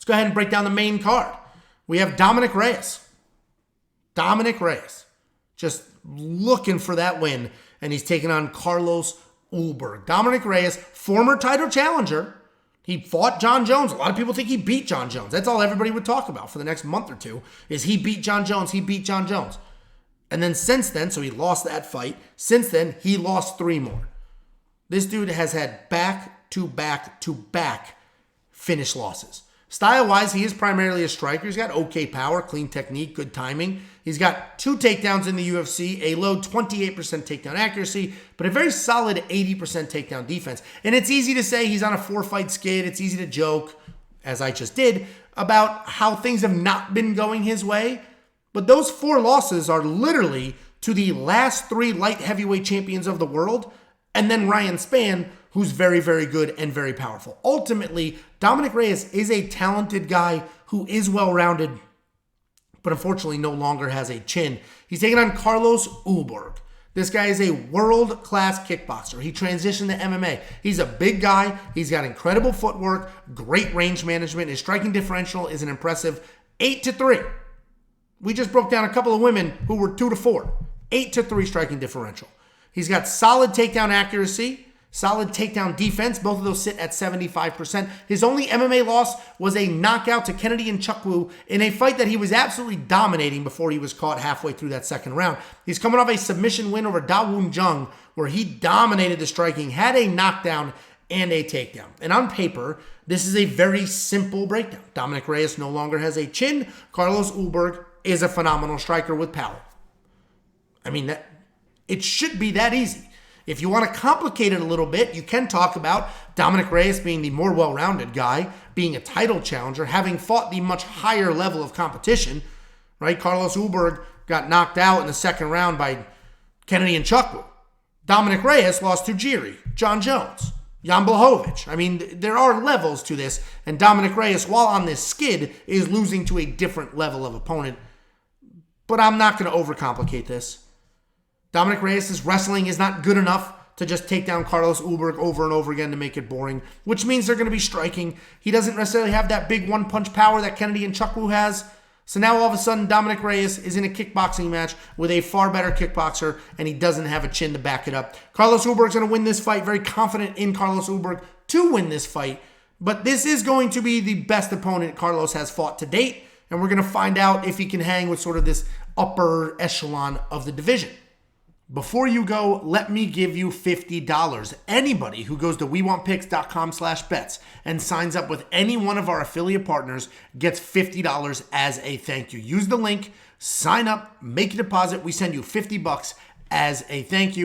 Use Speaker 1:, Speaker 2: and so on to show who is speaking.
Speaker 1: Let's go ahead and break down the main card. We have Dominick Reyes. Dominick Reyes just looking for that win, and he's taking on Carlos Ulberg. Dominick Reyes, former title challenger. He fought John Jones. A lot of people think he beat John Jones. That's all everybody would talk about for the next month or two is he beat John Jones. He beat John Jones. And then since then, so he lost that fight. Since then, he lost 3 more. This dude has had back-to-back-to-back finish losses. Style-wise, he is primarily a striker. He's got okay power, clean technique, good timing. He's got 2 takedowns in the UFC, a low 28% takedown accuracy, but a very solid 80% takedown defense. And it's easy to say he's on a 4-fight skid. It's easy to joke, as I just did, about how things have not been going his way. But those 4 losses are literally to the last 3 light heavyweight champions of the world, and then Ryan Spann, who's very, very good and very powerful. Ultimately, Dominick Reyes is a talented guy who is well-rounded, but unfortunately no longer has a chin. He's taking on Carlos Ulberg. This guy is a world-class kickboxer. He transitioned to MMA. He's a big guy. He's got incredible footwork, great range management. His striking differential is an impressive 8-3. We just broke down a couple of women who were 2-4. 8-3 striking differential. He's got solid takedown accuracy, solid takedown defense. Both of those sit at 75%. His only MMA loss was a knockout to Kennedy Nzechukwu in a fight that he was absolutely dominating before he was caught halfway through that second round. He's coming off a submission win over Da Woon Jung, where he dominated the striking, had a knockdown and a takedown. And on paper, this is a very simple breakdown. Dominick Reyes no longer has a chin. Carlos Ulberg is a phenomenal striker with power. I mean, it should be that easy. If you want to complicate it a little bit, you can talk about Dominick Reyes being the more well-rounded guy, being a title challenger, having fought the much higher level of competition, right? Carlos Ulberg got knocked out in the second round by Kennedy Nzechukwu. Dominick Reyes lost to Jiri, John Jones, Jan Blachowicz. I mean, there are levels to this, and Dominick Reyes, while on this skid, is losing to a different level of opponent. But I'm not going to overcomplicate this. Dominick Reyes' wrestling is not good enough to just take down Carlos Ulberg over and over again to make it boring, which means they're going to be striking. He doesn't necessarily have that big one-punch power that Kennedy Nzechukwu has. So now all of a sudden, Dominick Reyes is in a kickboxing match with a far better kickboxer, and he doesn't have a chin to back it up. Carlos Ulberg's going to win this fight. Very confident in Carlos Ulberg to win this fight. But this is going to be the best opponent Carlos has fought to date, and we're going to find out if he can hang with sort of this upper echelon of the division. Before you go, let me give you $50. Anybody who goes to WeWantPicks.com/bets and signs up with any one of our affiliate partners gets $50 as a thank you. Use the link, sign up, make a deposit. We send you $50 as a thank you.